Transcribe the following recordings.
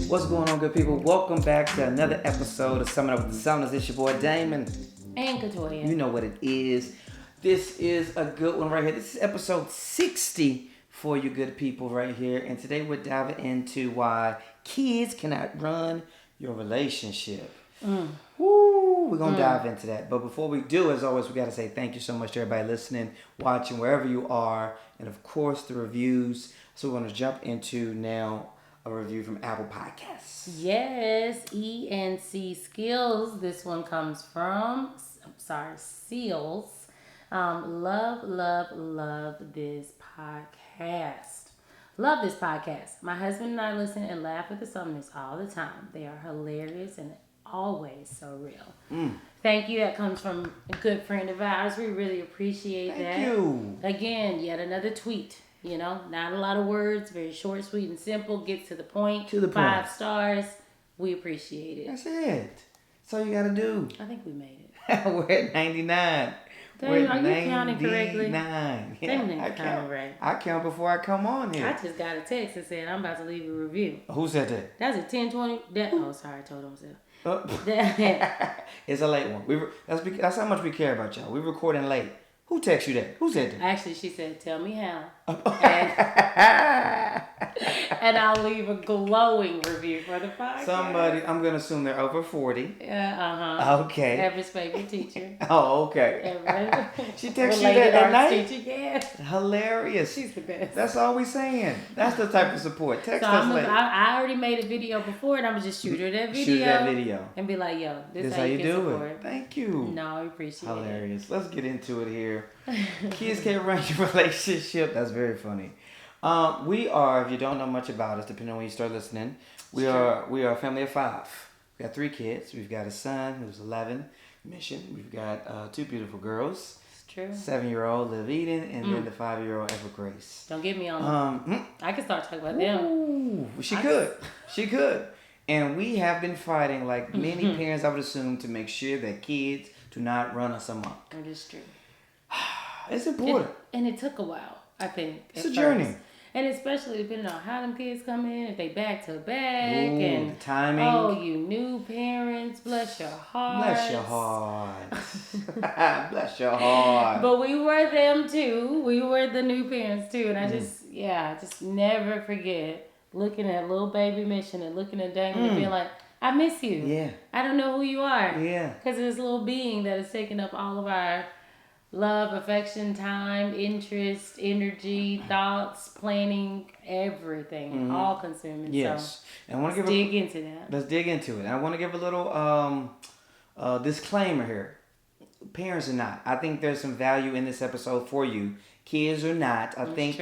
What's going on, good people? Welcome back to another episode of Summing Up with the Summoners. It's your boy Damon. And Katoya. You know what it is. This is a good one right here. This is episode 60 for you good people right here. And today we're diving into why kids cannot run your relationship. Woo! We're going to dive into that. But before we do, as always, we got to say thank you so much to everybody listening, watching, wherever you are. And of course, the reviews. So we're going to jump into now a review from Apple Podcasts. Yes, ENC Skills. This one comes from, Seals. Love this podcast. Love this podcast. My husband and I listen and laugh at the Summoners all the time. They are hilarious and always so real. Thank you. That comes from a good friend of ours. We really appreciate that. Thank you. Again, yet another tweet. You know, not a lot of words, very short, sweet, and simple. Gets to the point. To the point. 5 stars. We appreciate it. That's it. That's all you got to do. I think we made it. We're at 99. Damn, We're are at you counting correctly? 99. Damn, I they count. count right. I count before I come on I here. just got a text that said I'm about to leave a review. Who said that? That's a 1020. Oh, sorry, I told him so. Oh. It's a late one. That's how much we care about y'all. We're recording late. Who texted you that? Who said that? Actually, she said, "Tell me how," and I'll leave a glowing review for the podcast. Somebody, I'm gonna assume they're over 40. Okay. Everett's favorite teacher. Oh, okay. Everett. She texted you Related that at arts night? teacher, yes. Hilarious. She's the best. That's all we saying. That's the type of support. Text So us late. I already made a video before, and I'm gonna just shoot her that video. Shoot that video. And be like, "Yo, this This how how you you can do support." it. Thank you. No, I appreciate Hilarious. Let's get into it here. Kids can't run your relationship. That's very funny. We are, if you don't know much about us, depending on when you start listening, we are a family of 5. We got 3 kids. We've got a son who's 11, Mission. We've got 2 beautiful girls. It's true. 7-year-old Liv Eden, and then the 5-year-old Ever Grace. Don't get me on them. I can start talking about them. Ooh, she could. And we have been fighting, like many parents, I would assume, to make sure that kids do not run us amok. That is true. It's important. And it took a while, I think. It's a journey. And especially depending on how them kids come in, if they back to back, Ooh, and the timing. oh, you new parents, bless your heart. Bless your heart. Bless your heart. But we were them too. We were the new parents too, and I just never forget looking at little baby Mission and looking at Damon and being like, I miss you. Yeah. I don't know who you are. Yeah. Because this little being that is taking up all of our love, affection, time, interest, energy, thoughts, planning, everything, all consuming. Yes. So And I want to let's dig into that. Let's dig into it. And I want to give a little disclaimer here. Parents or not, I think there's some value in this episode for you. Kids or not, I think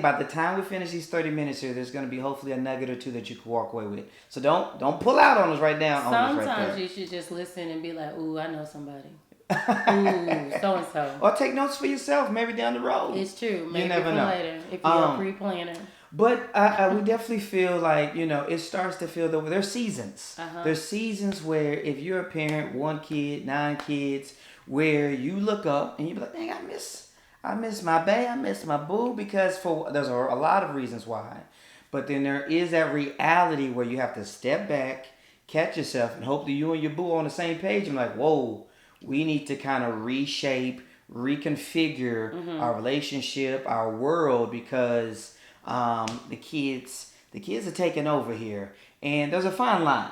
by the time we finish these 30 minutes here, there's going to be hopefully a nugget or 2 that you can walk away with. So don't pull out on us right now. Sometimes you should just listen and be like, ooh, I know somebody. Ooh, so and so. Or take notes for yourself, maybe down the road. It's true. Maybe you never for know. later if you're a pre-planner. But we definitely feel like, it starts to feel that there's seasons. There's seasons where if you're a parent, 1 kid, 9 kids, where you look up and you be like, dang, I miss my bae, I miss my boo, because there's a lot of reasons why. But then there is that reality where you have to step back, catch yourself, and hope that you and your boo are on the same page. I'm like, whoa, we need to kind of reshape, reconfigure our relationship, our world, because the kids are taking over here. And there's a fine line.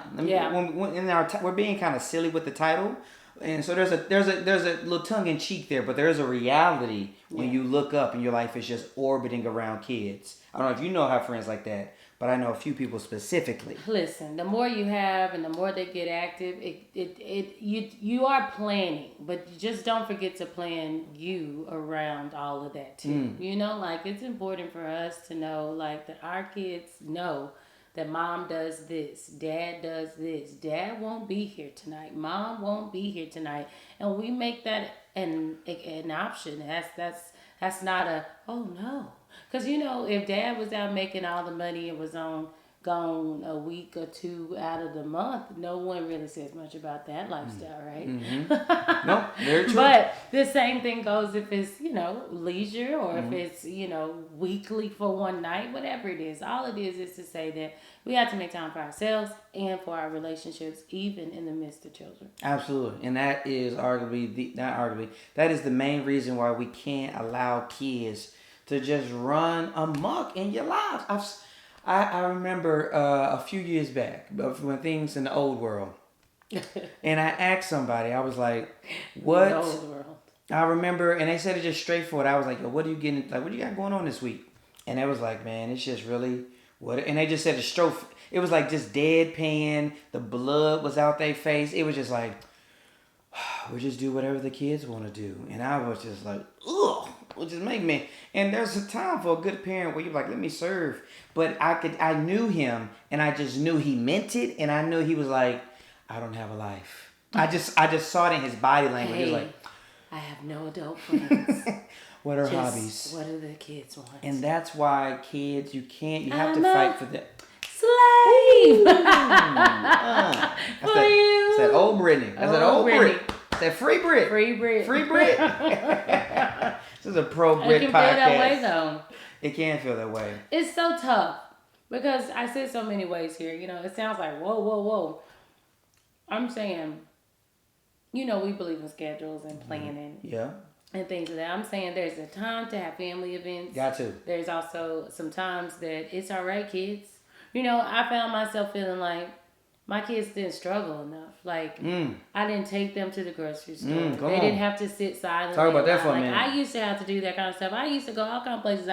We're being kind of silly with the title. And so there's a little tongue in cheek there, but there is a reality when you look up and your life is just orbiting around kids. I don't know if you know have friends like that, but I know a few people specifically. Listen, the more you have and the more they get active, you are planning, but you just don't forget to plan you around all of that too. It's important for us to know that our kids know that mom does this, dad does this, dad won't be here tonight, mom won't be here tonight, and we make that an option. That's not a, oh no, because if dad was out making all the money and was on gone a week or two out of the month, no one really says much about that lifestyle, right? Mm-hmm. No, very true. But the same thing goes if it's, leisure or if it's, weekly for one night, whatever it is. All it is to say that we have to make time for ourselves and for our relationships, even in the midst of children. Absolutely. And that is that is the main reason why we can't allow kids to just run amok in your lives. I remember a few years back when things in the old world, and I asked somebody, I was like, "What?" The old world. I remember, and they said it just straightforward. I was like, "Yo, what are you getting? Like, what do you got going on this week?" And they was like, "Man, it's just really what." And they just said it was like just deadpan. The blood was out their face. It was just like, we just do whatever the kids want to do, and I was just like, ugh. Which just make me. And there's a time for a good parent where you're like, let me serve. But I knew him, and I just knew he meant it, and I knew he was like, I don't have a life. I just saw it in his body language. He was like, I have no adult friends. What are hobbies? What do the kids want? And that's why kids, you have to fight for them. Slave. That's that old Brittany. That's that old Brit. That's that free Brit. Free Brit. Free Brit. This is a pro Brit podcast. It can feel that way though. It can feel that way. It's so tough because I said so many ways here. It sounds like whoa. I'm saying, we believe in schedules and planning. Yeah. And things like that. I'm saying there's a time to have family events. Got to. There's also some times that it's all right, kids. I found myself feeling like my kids didn't struggle enough. Like, I didn't take them to the grocery store. They didn't have to sit silently. Talk about that for a minute. I used to have to do that kind of stuff. I used to go all kind of places.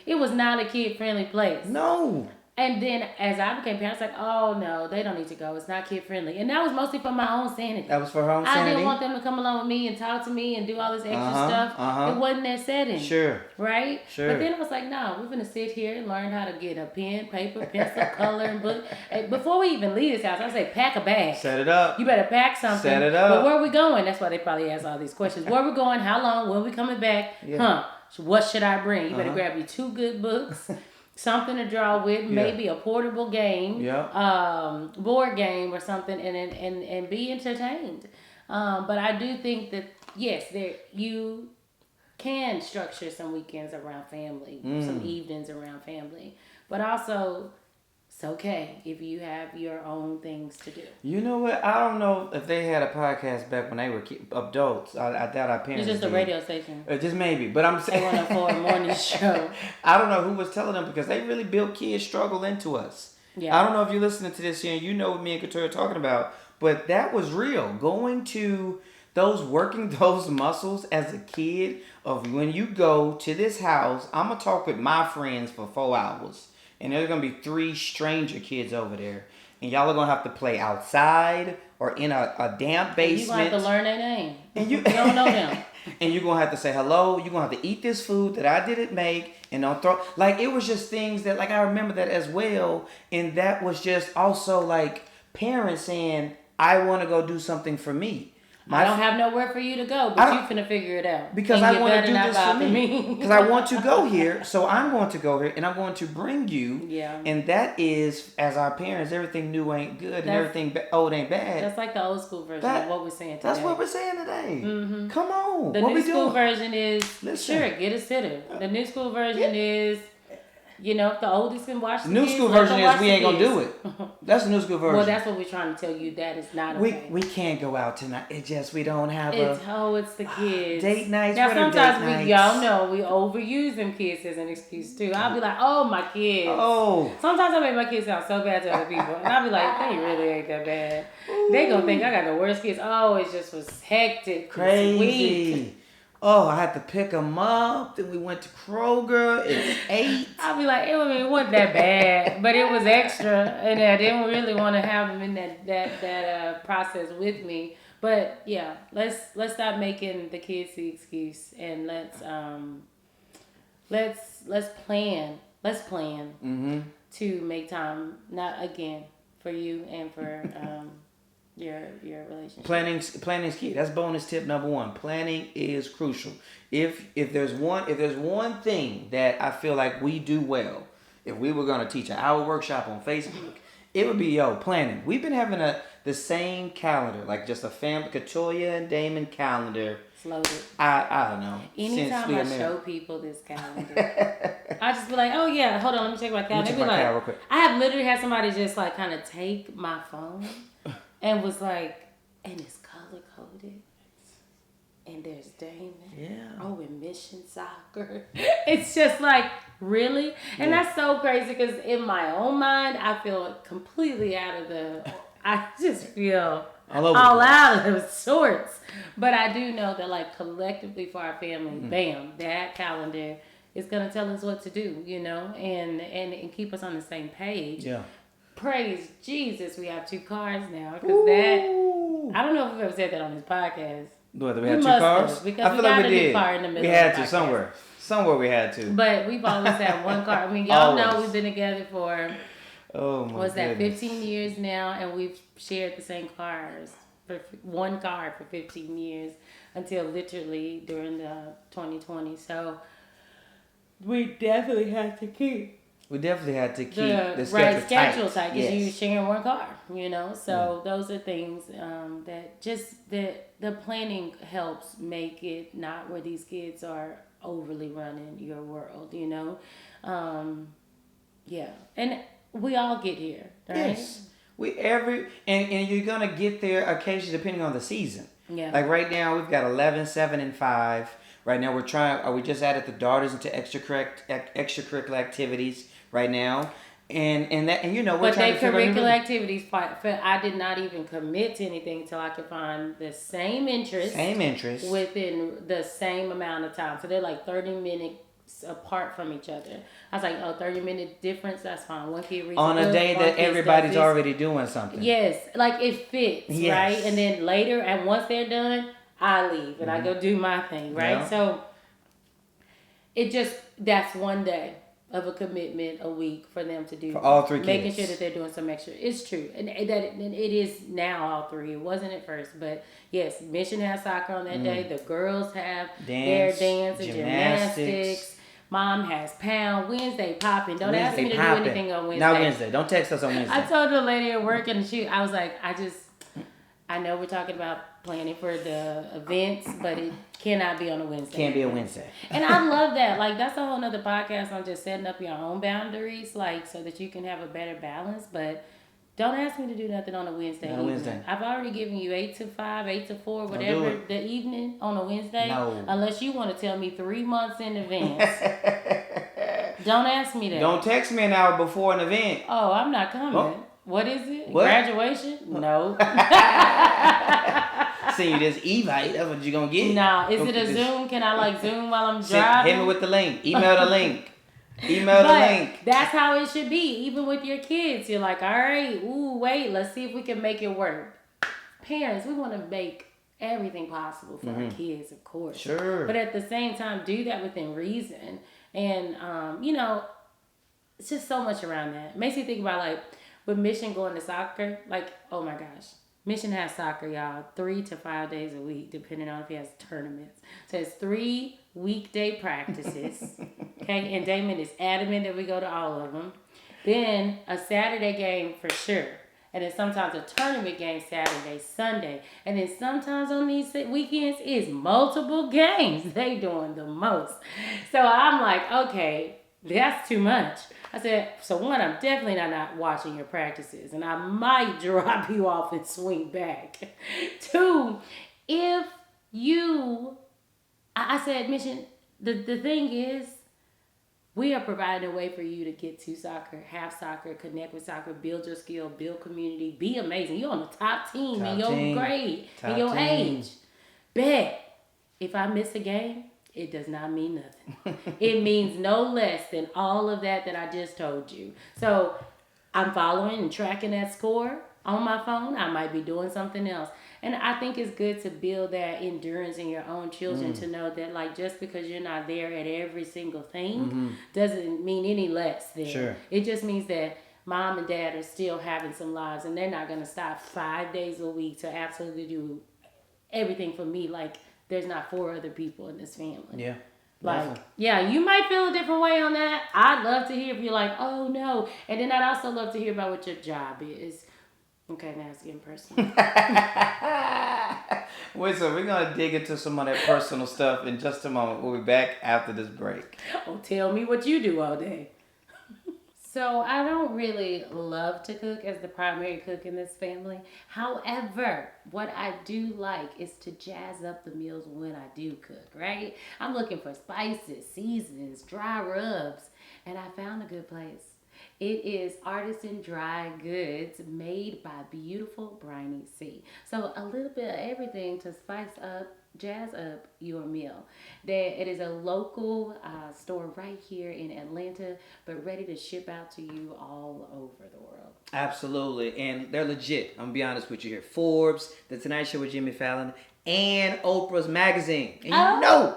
It was not a kid-friendly place. No. And then as I became parents, like, oh no, they don't need to go. It's not kid friendly. And that was mostly for my own sanity. That was for her own sanity? I didn't want them to come along with me and talk to me and do all this extra stuff. It wasn't their setting. Sure. Right? Sure. But then I was like, no, we're going to sit here and learn how to get a pen, paper, pencil, color, and book. And before we even leave this house, I say, pack a bag. Set it up. You better pack something. Set it up. But where are we going? That's why they probably ask all these questions. Where are we going? How long? When are we coming back? Yeah. So what should I bring? You better grab you 2 good books. Something to draw with, maybe a portable game, board game or something, and be entertained. But I do think that yes, you can structure some weekends around family, some evenings around family, but also it's okay if you have your own things to do. You know what? I don't know if they had a podcast back when they were adults. I doubt our parents. It's just a radio station. Just maybe, but I'm saying. They went for a morning show. I don't know who was telling them because they really built kids' struggle into us. Yeah. I don't know if you're listening to this here and you know what me and Couture are talking about, but that was real. Going to working those muscles as a kid of when you go to this house, I'm going to talk with my friends for 4 hours. And there's going to be 3 stranger kids over there. And y'all are going to have to play outside or in a damp basement. You're going to have to learn their name. And you don't know them. And you're going to have to say hello. You're going to have to eat this food that I didn't make. And don't throw... Like, it was just things that... Like, I remember that as well. And that was just also, like, parents saying, I want to go do something for me. I don't have nowhere for you to go, but you finna figure it out. Because I want to do this for me. Because I want to go here, so I'm going to go here, and I'm going to bring you. Yeah. And that is, as our parents, everything new ain't good, and everything old ain't bad. That's like the old school version of what we're saying today. That's what we're saying today. Mm-hmm. Come on. The new school version is, sure, get a sitter. The new school version is... if the oldest can watch the new school version is we ain't gonna do it. That's the new school version. Well, that's what we're trying to tell you. That is not okay. We can't go out tonight. It's just we don't have it's the kids. Date nights. Now sometimes y'all know we overuse them kids as an excuse too. I'll be like, oh my kids. Oh. Sometimes I make my kids sound so bad to other people, and I'll be like, they really ain't that bad. Ooh. They gonna think I got the worst kids. Oh, it just was hectic, crazy. Oh, I had to pick them up. Then we went to Kroger. It's 8. I'll be like, it wasn't that bad, but it was extra, and I didn't really want to have them in that process with me. But yeah, let's stop making the kids the excuse, and let's plan. Let's plan to make time, not again for you and for your relationship. Planning is key. That's bonus tip number 1. Planning is crucial. If there's one thing that I feel like we do well, if we were going to teach an hour workshop on Facebook, it would be, planning. We've been having the same calendar, like just a family, Katoya and Damon calendar. It's loaded. I don't know. Anytime I show people this calendar, I just be like, oh yeah, hold on, let me check my calendar. Check my calendar real quick. I have literally had somebody just like kind of take my phone and was like, and it's color coded. And there's Damon. Yeah. Oh, and Mission Soccer. It's just like, really? And that's so crazy because in my own mind, I feel completely out of I just feel all out of sorts. But I do know that like collectively for our family, bam, that calendar is going to tell us what to do, and keep us on the same page. Yeah. Praise Jesus, we have 2 cars now. Because I don't know if we've ever said that on this podcast. What, we had 2 cars? Because I feel like we did. Car in the middle we had to somewhere. Somewhere we had to. But we've always had 1 car. I mean, y'all know we've been together for, what's that, 15 years now, and we've shared the same cars, for 1 car for 15 years until literally during the 2020. So we definitely had to keep. the schedule tight because you're sharing 1 car, So those are things that just the planning helps make it not where these kids are overly running your world, Yeah, and we all get here, right? Yes, and you're gonna get there occasionally depending on the season. Yeah, like right now we've got 11, 7, and 5. Right now we just added the daughters into extracurricular activities right now, and we're but trying they to curricular activities. I did not even commit to anything until I could find the same interest within the same amount of time. So they're like 30 minutes apart from each other. I was like, 30-minute difference, that's fine. 1 kid reads on a day that everybody's already doing something. Yes, like it fits, right? And then later, and once they're done, I leave and I go do my thing, right? Yeah. So that's 1 day of a commitment a week for them to do. For all 3 kids. Making sure that they're doing some extra. It's true. And it is now all 3. It wasn't at first. But yes, Mission has soccer on that day. The girls have their dance and gymnastics. Mom has pound. Wednesday popping. Don't ask me to do anything on Wednesday. Not Wednesday. Don't text us on Wednesday. I told the lady at work and I was like, I know we're talking about planning for the events, but it cannot be on a Wednesday. Can't be a Wednesday. And I love that. Like, that's a whole nother podcast on just setting up your own boundaries, like, so that you can have a better balance. But don't ask me to do nothing on a Wednesday evening. I've already given you 8 to 5, 8 to 4, whatever the evening on a Wednesday. No. Unless you want to tell me 3 months in advance. Don't ask me that. Don't text me an hour before an event. Oh, I'm not coming. Oh. What is it? What? Graduation? No. Send you this Evite. That's what you're going to get. Nah. Is it a Zoom? Can I Zoom while I'm driving? Hit me with the link. Email the link. Email the link. That's how it should be. Even with your kids. You're like, all right, wait. Let's see if we can make it work. Parents, we want to make everything possible for our kids, of course. Sure. But at the same time, do that within reason. And, it's just so much around that. It makes me think about, with Mission going to soccer, oh my gosh. Mission has soccer, y'all, 3 to 5 days a week, depending on if he has tournaments. So it's 3 weekday practices, okay? And Damon is adamant that we go to all of them. Then a Saturday game for sure. And then sometimes a tournament game Saturday, Sunday. And then sometimes on these weekends is multiple games. They doing the most. So I'm like, okay, that's too much. I said, so 1, I'm definitely not watching your practices, and I might drop you off and swing back. 2, if I said, Mission, the thing is, we are providing a way for you to get to soccer, have soccer, connect with soccer, build your skill, build community, be amazing. You're on the top team in your grade, in your age. Bet, if I miss a game, it does not mean nothing. It means no less than all of that I just told you. So I'm following and tracking that score on my phone. I might be doing something else. And I think it's good to build that endurance in your own children to know that just because you're not there at every single thing doesn't mean any less there. Sure. It just means that mom and dad are still having some lives and they're not going to stop 5 days a week to absolutely do everything for me. There's not 4 other people in this family. Yeah. Like, yeah, you might feel a different way on that. I'd love to hear if you're like, oh no. And then I'd also love to hear about what your job is. Okay, now it's getting personal. Wait, so we're going to dig into some of that personal stuff in just a moment. We'll be back after this break. Oh, tell me what you do all day. So I don't really love to cook as the primary cook in this family. However, what I do like is to jazz up the meals when I do cook, right? I'm looking for spices, seasonings, dry rubs, and I found a good place. It is Artisan Dry Goods made by beautiful Briny C. So a little bit of everything to spice up, jazz up your meal. It is a local store right here in Atlanta, but ready to ship out to you all over the world. Absolutely, and they're legit. I'm gonna be honest with you here. Forbes, The Tonight Show with Jimmy Fallon, and Oprah's magazine. And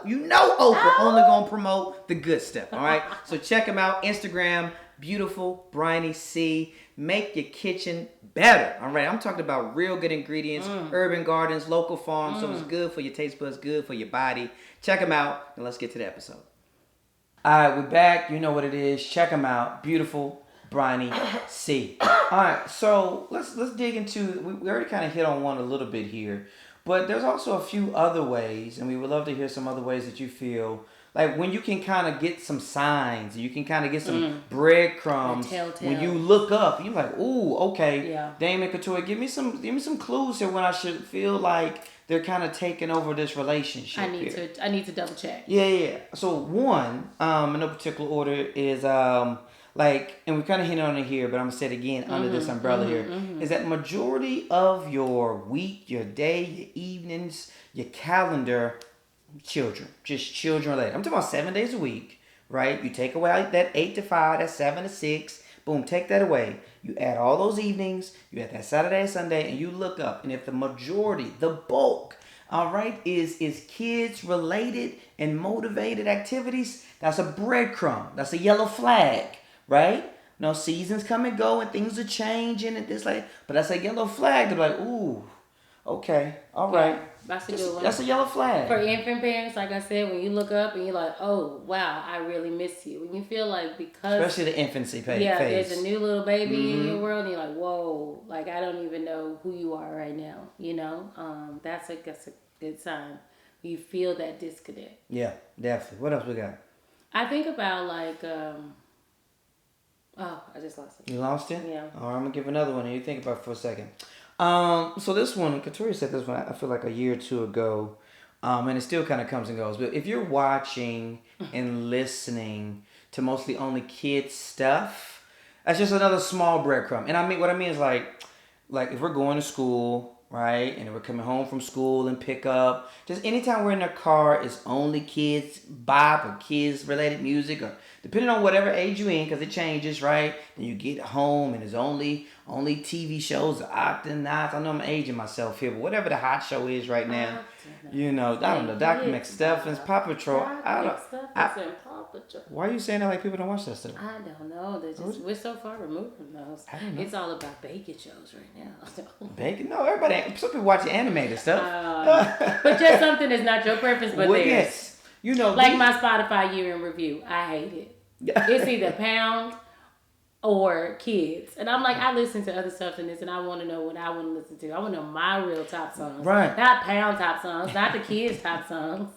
you know Oprah only gonna promote the good stuff. All right, so check them out. Instagram, beautiful Briny C. Make your kitchen better. All right, I'm talking about real good ingredients, urban gardens, local farms. So it's good for your taste buds, good for your body. Check them out, and let's get to the episode. All right, we're back. You know what it is. Check them out. Beautiful Briny C. All right, so let's dig into. We already kind of hit on one a little bit here, but there's also a few other ways, and we would love to hear some other ways that you feel. Like when you can kind of get some signs, you can kind of get some breadcrumbs. When you look up, you're like, "Ooh, okay, yeah. Damon Couture, give me some clues here when I should feel like they're kind of taking over this relationship." I need to double check. Yeah. So one, in no particular order, is like, and we kind of hit on it here, but I'm gonna say it again under this umbrella here, is that majority of your week, your day, your evenings, your calendar. Just children related. I'm talking about 7 days a week, right? You take away that 8 to 5, that's 7 to 6. Boom, take that away. You add all those evenings, you add that Saturday and Sunday, and you look up. And if the majority, the bulk, all right, is kids related and motivated activities, that's a breadcrumb. That's a yellow flag, right? No, seasons come and go and things are changing and this like, but that's a yellow flag. They're like, ooh, okay, all right. Yeah, that's a good one. That's a yellow flag. For infant parents, like I said, when you look up and you're like, oh, wow, I really miss you. When you feel like because... Especially the infancy phase. Yeah, there's a new little baby in your world and you're like, whoa, like I don't even know who you are right now, you know? That's a good sign. You feel that disconnect. Yeah, definitely. What else we got? I think about like... I just lost it. You lost it? Yeah. All right, I'm going to give another one and you think about it for a second. So this one, Couture said this one, I feel like a year or two ago, and it still kind of comes and goes. But if you're watching and listening to mostly only kids stuff, that's just another small breadcrumb. And what I mean is like if we're going to school, right, and we're coming home from school and pick up, just anytime we're in a car, it's only kids bop or kids related music or depending on whatever age you're in, because it changes, right? Then you get home and there's only TV shows, Octonauts. I know I'm aging myself here, but whatever the hot show is right now, you know, I don't know, Dr. McStuffins, Paw Patrol. Why are you saying that like people don't watch that stuff? I don't know. We're so far removed from those. I don't know. It's all about bacon shows right now. Bacon? No, some people watch animated stuff. But just something that's not your preference, but theirs. Yes. You know, like my Spotify year in review. I hate it. It's either Pound or Kids. And I'm like, I listen to other stuff than this, and I want to know what I want to listen to. I want to know my real top songs. Right. Not Pound top songs, not the Kids top songs.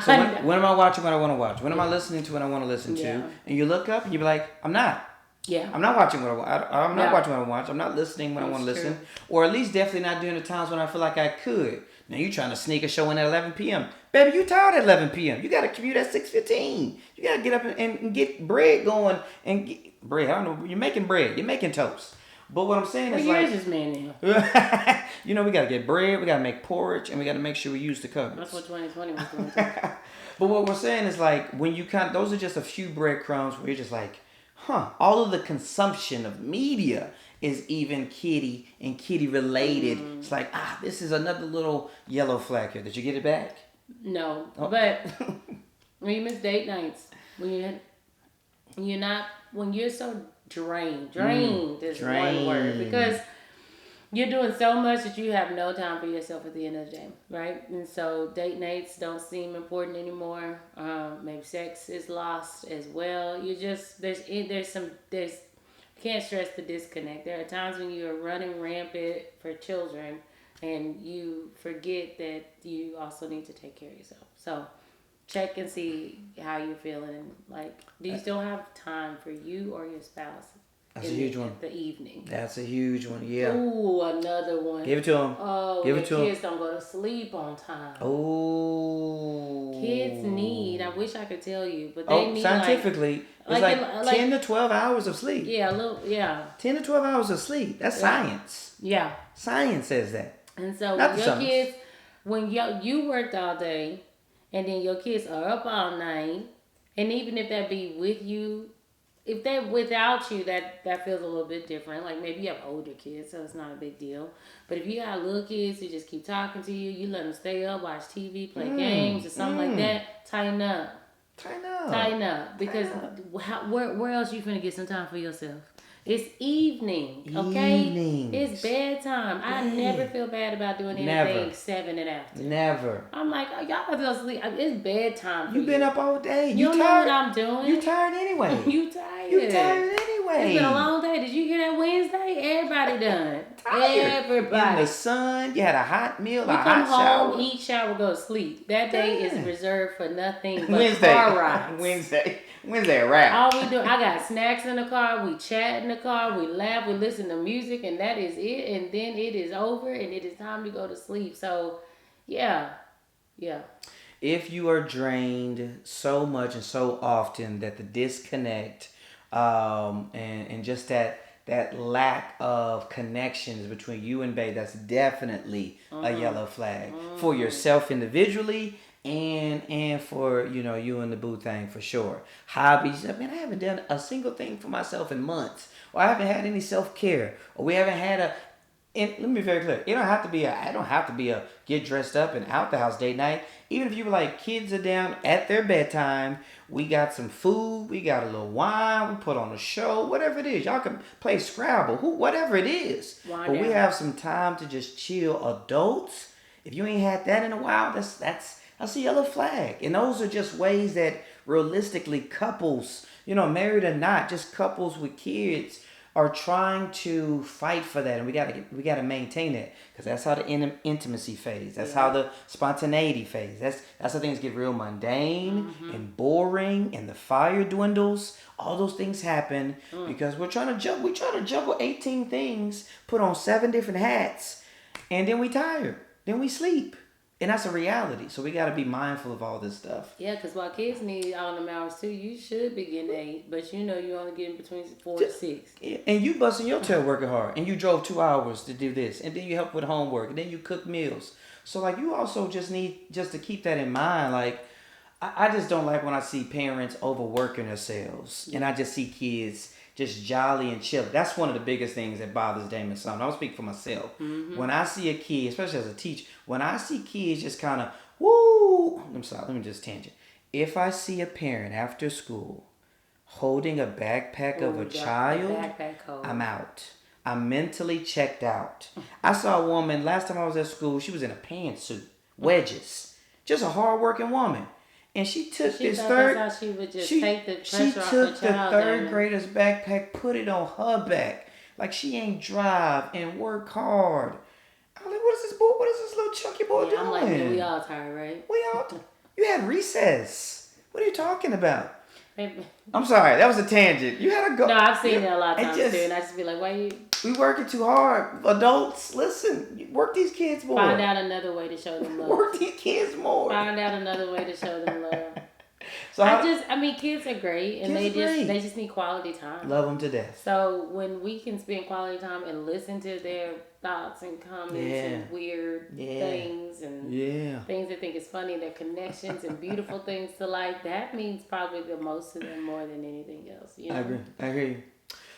So when am I watching what I want to watch? When am I listening to what I want to listen to? And you look up and you be like, I'm not. Yeah. I'm not watching what I want. I'm not watching what I watch. I'm not listening when I want to listen. Or at least definitely not during the times when I feel like I could. Now you trying to sneak a show in at 11 p.m. Baby, you tired at 11 p.m. You got to commute at 6:15. You got to get up and get bread going and get bread. I don't know. You're making bread. You're making toast. But what I'm saying is like... What year is this man now? You know, we got to get bread. We got to make porridge. And we got to make sure we use the cupboards. That's what 2020 was doing too. But what we're saying is like when you those are just a few breadcrumbs where you're just like, all of the consumption of media is even kiddie and kiddie related. It's like, this is another little yellow flag here. Did you get it back? No, but when you miss date nights, when you're so drained is one word, because you're doing so much that you have no time for yourself at the end of the day, right? And so date nights don't seem important anymore. Maybe sex is lost as well. You just there's can't stress the disconnect. There are times when you are running rampant for children, and you forget that you also need to take care of yourself. So check and see how you're feeling. Like, do you still have time for you or your spouse? That's a huge one. The evening. That's a huge one. Yeah. Ooh, another one. Give it to them. Oh, give it to them. Kids don't go to sleep on time. Oh. Kids need. I wish I could tell you, but they need scientifically, it's like 10 to 12 hours of sleep. Yeah, a little. Yeah. 10 to 12 hours of sleep. That's science. Yeah. Science says that. And so when your kids, when you worked all day, and then your kids are up all night, and even if that be with you. If they're without you, that feels a little bit different. Like maybe you have older kids, so it's not a big deal. But if you got little kids who just keep talking to you, you let them stay up, watch TV, play games, or something like that, tighten up. Tighten up. Because where else you finna get some time for yourself? It's evening, okay? It's bedtime. I never feel bad about doing anything 7 and after. Never. I'm like, oh, y'all about to go sleep. It's bedtime for You've been up all day. You don't know what I'm doing. You tired anyway. You tired. It's been a long day. Did you hear that Wednesday? Everybody done. Tired. Everybody. In the sun. You had a hot meal, a hot shower. We come home, eat, shower, go to sleep. That day is reserved for nothing but car rides. Wednesday a wrap. All we do, I got snacks in the car. We chat in the car. We laugh. We listen to music, and that is it. And then it is over, and it is time to go to sleep. So, yeah. If you are drained so much and so often that the disconnect and just that lack of connections between you and babe, that's definitely a yellow flag for yourself individually and for you and the boo thing for sure. Hobbies, I mean, I haven't done a single thing for myself in months, or I haven't had any self-care, or we haven't had and let me be very clear. I don't have to be a get dressed up and out the house date night. Even if you were like, kids are down at their bedtime, we got some food, we got a little wine, we put on a show, whatever it is. Y'all can play Scrabble, whatever it is. But we have some time to just chill. Adults, if you ain't had that in a while, that's a yellow flag. And those are just ways that realistically couples, married or not, just couples with kids are trying to fight for that, and we gotta maintain it, because that's how the intimacy phase. That's how the spontaneity phase. That's how things get real mundane and boring, and the fire dwindles. All those things happen because we're trying to juggle 18 things, put on 7 different hats, and then we tired. Then we sleep. And that's a reality. So we got to be mindful of all this stuff. Yeah, because while kids need all them hours too, you should be getting 8. But you only getting between 4 to 6. And you busting your tail working hard. And you drove 2 hours to do this. And then you help with homework. And then you cook meals. So you also just need to keep that in mind. I just don't like when I see parents overworking themselves. And I just see kids just jolly and chill. That's one of the biggest things that bothers Damon's son. I'll speak for myself. When I see a kid, especially as a teacher, when I see kids just kind of, I'm sorry, let me just tangent. If I see a parent after school holding a backpack of a child, I'm out. I'm mentally checked out. I saw a woman, last time I was at school, she was in a pantsuit, wedges. Just a hard-working woman. And she took this third. She took the third grader's backpack, put it on her back, like she ain't drive and work hard. I'm like, what is this little chunky boy doing? I'm like, we all tired, right? You had recess. What are you talking about? I'm sorry, that was a tangent. You had to go. No, I've seen it a lot of times too, and I just be like, why you? We working too hard. Adults, listen, work these kids more. Find out another way to show them love. Work these kids more. Find out another way to show them love. Kids are great, and they just need quality time. Love them to death. So when we can spend quality time and listen to their thoughts and comments and weird things and things they think is funny, their connections and beautiful things to life, that means probably the most to them more than anything else. I agree.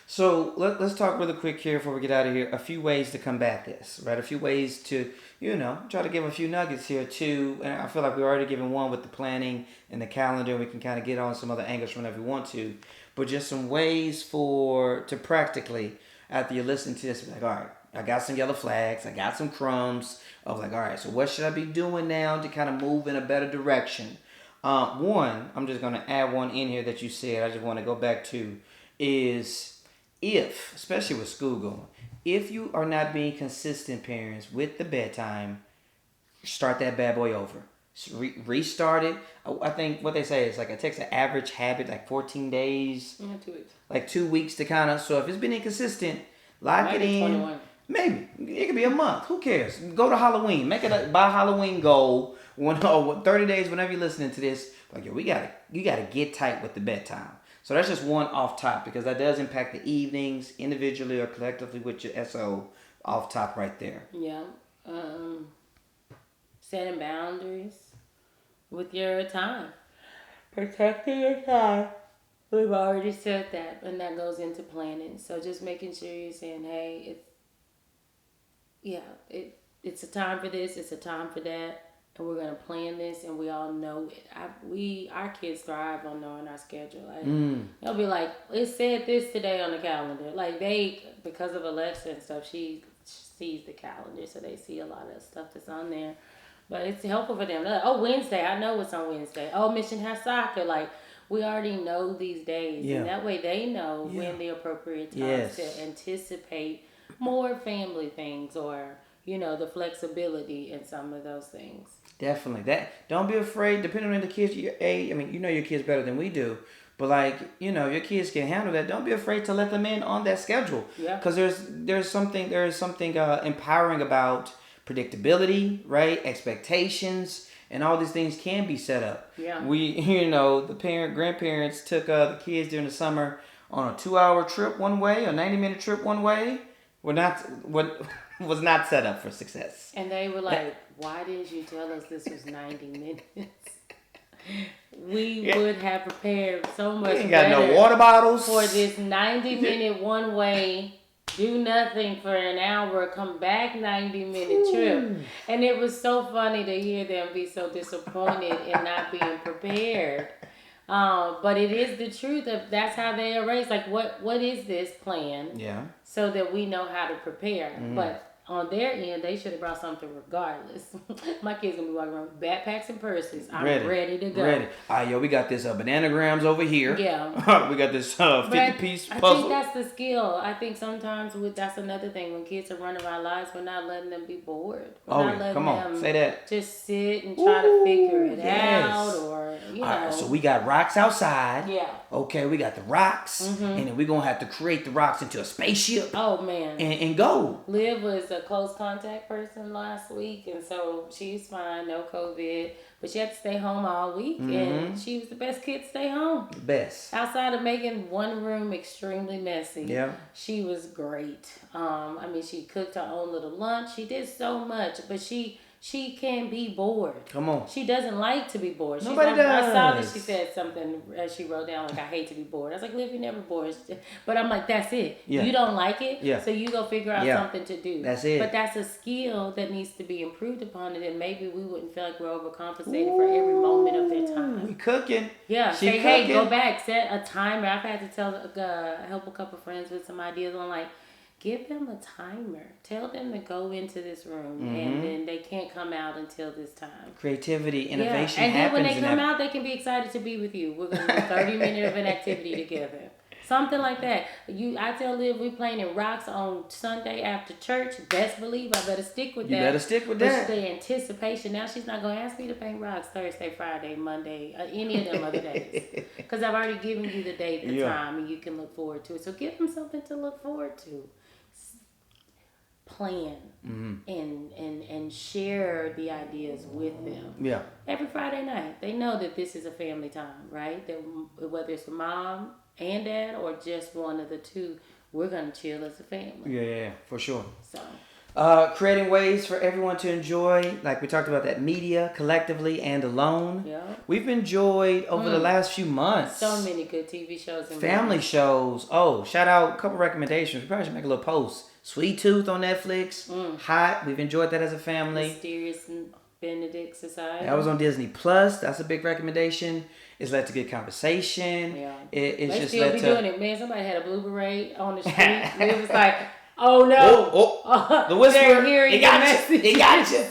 So let's talk really quick here before we get out of here. A few ways to combat this, right? A few ways to, try to give a few nuggets here too. And I feel like we're already given one with the planning and the calendar. We can kind of get on some other angles whenever we want to. But just some ways to practically, after you listen to this, be like, all right, I got some yellow flags. I got some crumbs. I was like, all right, so what should I be doing now to kind of move in a better direction? One, I'm just going to add one in here that you said. I just want to go back to is if, especially with school going, if you are not being consistent parents with the bedtime, start that bad boy over. Restart it. I think what they say is like it takes an average habit like 14 days. 2 weeks. Like 2 weeks to kind of, so if it's been inconsistent, lock it in. 21. Maybe. It could be a month. Who cares? Go to Halloween. Make it by Halloween goal. 30 days, whenever you're listening to this, like, yo, you gotta get tight with the bedtime. So that's just one off top because that does impact the evenings individually or collectively with your SO off top right there. Yeah. Setting boundaries with your time. Protecting your time. We've already said that, and that goes into planning. So just making sure you're saying, hey, it's a time for this, it's a time for that, and we're gonna plan this, and we all know it. Our kids thrive on knowing our schedule. Like they'll be like, it said this today on the calendar. Like because of Alexa and stuff, she sees the calendar, so they see a lot of stuff that's on there. But it's helpful for them. Like, oh, Wednesday, I know what's on Wednesday. Oh, Mission has soccer. Like, we already know these days. Yeah. And that way they know when the appropriate times to anticipate more family things or, the flexibility in some of those things. Definitely. Don't be afraid, depending on the kids your age. I mean, you know your kids better than we do. But like, your kids can handle that. Don't be afraid to let them in on that schedule. Yeah. Because there's something empowering about predictability, right? Expectations, and all these things can be set up. Yeah. We, the grandparents took the kids during the summer on a 2-hour trip one way, a 90-minute trip one way. Was not set up for success. And they were like, "Why didn't you tell us this was 90 minutes?" We would have prepared so much better. Got no water bottles for this 90-minute one way. Do nothing for an hour, come back 90-minute trip. And it was so funny to hear them be so disappointed in not being prepared. But it is the truth of that's how they are raised. Like, what is this plan? Yeah. So that we know how to prepare. But on their end, they should have brought something regardless. My kids gonna be walking around with backpacks and purses. I'm ready to go. Ready. All right, we got this bananagrams over here. Yeah. We got this 50-piece puzzle. I think that's the skill. I think sometimes that's another thing. When kids are running our lives, we're not letting them be bored. We're not letting them say that. Just sit and try to figure it out or, All right, so we got rocks outside. Yeah. Okay, we got the rocks. And then we're going to have to create the rocks into a spaceship. Oh, man. And go. Liv was a close contact person last week, and so she's fine, no COVID, but she had to stay home all week, and she was the best kid to stay home. Best. Outside of making one room extremely messy, she was great. She cooked her own little lunch. She did so much, but she can be bored. Come on. She doesn't like to be bored. Nobody does. I saw that she said something as she wrote down, like, I hate to be bored. I was like, Liv, you're never bored. But I'm like, that's it. Yeah. You don't like it, so you go figure out something to do. That's it. But that's a skill that needs to be improved upon, and then maybe we wouldn't feel like we're overcompensating for every moment of their time. We cooking. Yeah. Say, hey, go back. Set a timer. I've had to help a couple friends with some ideas on, like, give them a timer. Tell them to go into this room, and then they can't come out until this time. Creativity, innovation, and then when they come out, they can be excited to be with you. We're going to do 30 minutes of an activity together. Something like that. I tell Liv we playing in rocks on Sunday after church. Best believe I better stick with that. You better stick with that. The anticipation. Now she's not going to ask me to paint rocks Thursday, Friday, Monday, any of them other days. Because I've already given you the date, the time, and you can look forward to it. So give them something to look forward to. Plan and share the ideas with them. Yeah. Every Friday night, they know that this is a family time, right? That whether it's mom and dad or just one of the two, we're gonna chill as a family. Yeah, for sure. Creating ways for everyone to enjoy, like we talked about that media collectively and alone. Yeah. We've enjoyed over the last few months so many good TV shows and family shows. Oh, shout out a couple recommendations. We probably should make a little post. Sweet Tooth on Netflix. Hot. We've enjoyed that as a family. Mysterious Benedict Society. That was on Disney Plus. That's a big recommendation. It's led to good conversation. Yeah. It's they just still be doing it, man. Somebody had a blue beret on the street. It was like, Oh no! The whisper. It got you. It got you.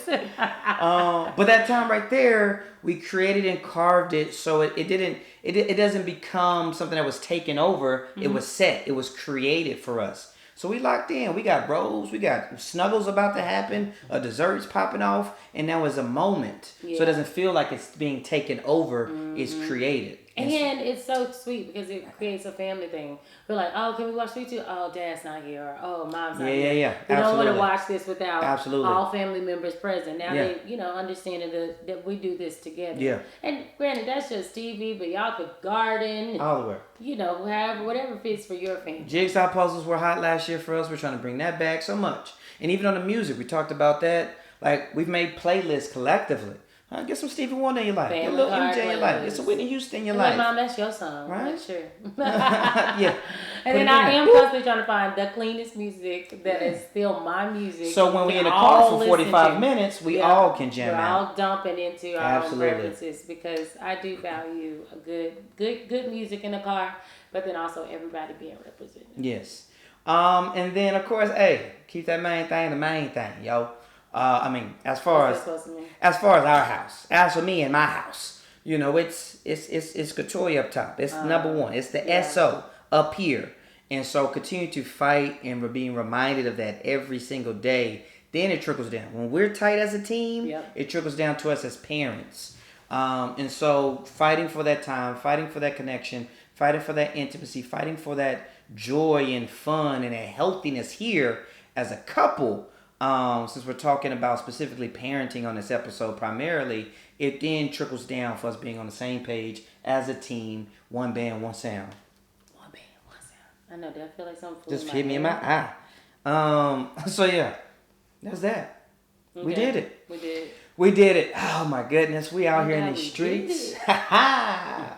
But that time right there, we created and carved it so it doesn't become something that was taken over. Mm-hmm. It was set. It was created for us. So we locked in. We got robes. We got snuggles about to happen. Desserts popping off, and that was a moment. Yeah. So it doesn't feel like it's being taken over. Mm-hmm. It's created. And it's so sweet because it creates a family thing. We're like, oh, can we watch TV too? Oh, Dad's not here. Or, oh, Mom's not here. Yeah. We don't want to watch this without all family members present. Now they, understanding that we do this together. Yeah. And granted, that's just TV, but y'all could garden. All the way. Whatever fits for your family. Jigsaw puzzles were hot last year for us. We're trying to bring that back so much. And even on the music, we talked about that. Like, we've made playlists collectively. Get some Stevie Wonder in your life. Get a little MJ in your life. Get some Whitney Houston in your life. Mom, that's your song. Right? Sure. Yeah. And then I am constantly trying to find the cleanest music that is still my music. So when we're in the car for 45 minutes, we all can jam out. We're all dumping into our own preferences because I do value a good music in the car, but then also everybody being represented. Yes. And then, of course, keep that main thing the main thing, yo. As far as our house, as for me and my house, it's Katoya up top. It's number one. It's the SO up here, and so continue to fight and we're being reminded of that every single day. Then it trickles down. When we're tight as a team, it trickles down to us as parents. And so fighting for that time, fighting for that connection, fighting for that intimacy, fighting for that joy and fun and a healthiness here as a couple. Since we're talking about specifically parenting on this episode primarily, it then trickles down for us being on the same page as a team, one band, one sound. One band, one sound. I know that. I feel like something just hit me in my eye. So yeah, that's that. Okay. We did it. We did it. Oh my goodness, we out here in these streets. Man,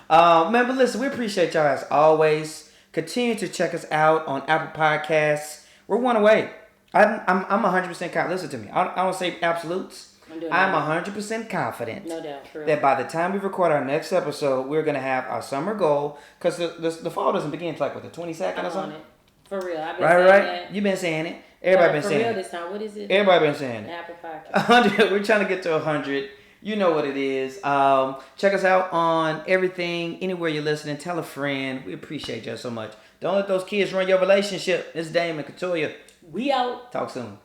but listen, we appreciate y'all as always. Continue to check us out on Apple Podcasts. We're one away. I'm 100% confident. Listen to me. I don't say absolutes. I'm 100% confident that by the time we record our next episode, we're going to have our summer goal. Because the fall doesn't begin until the 22nd or something. For real. I've been saying that. You've been saying it. Everybody been saying it. For real this time. What is it? Everybody been saying it. Apple Podcast. 100. We're trying to get to 100. You know what it is. Check us out on everything, anywhere you're listening. Tell a friend. We appreciate you so much. Don't let those kids run your relationship. It's Dame and Katoya. We out. Talk soon.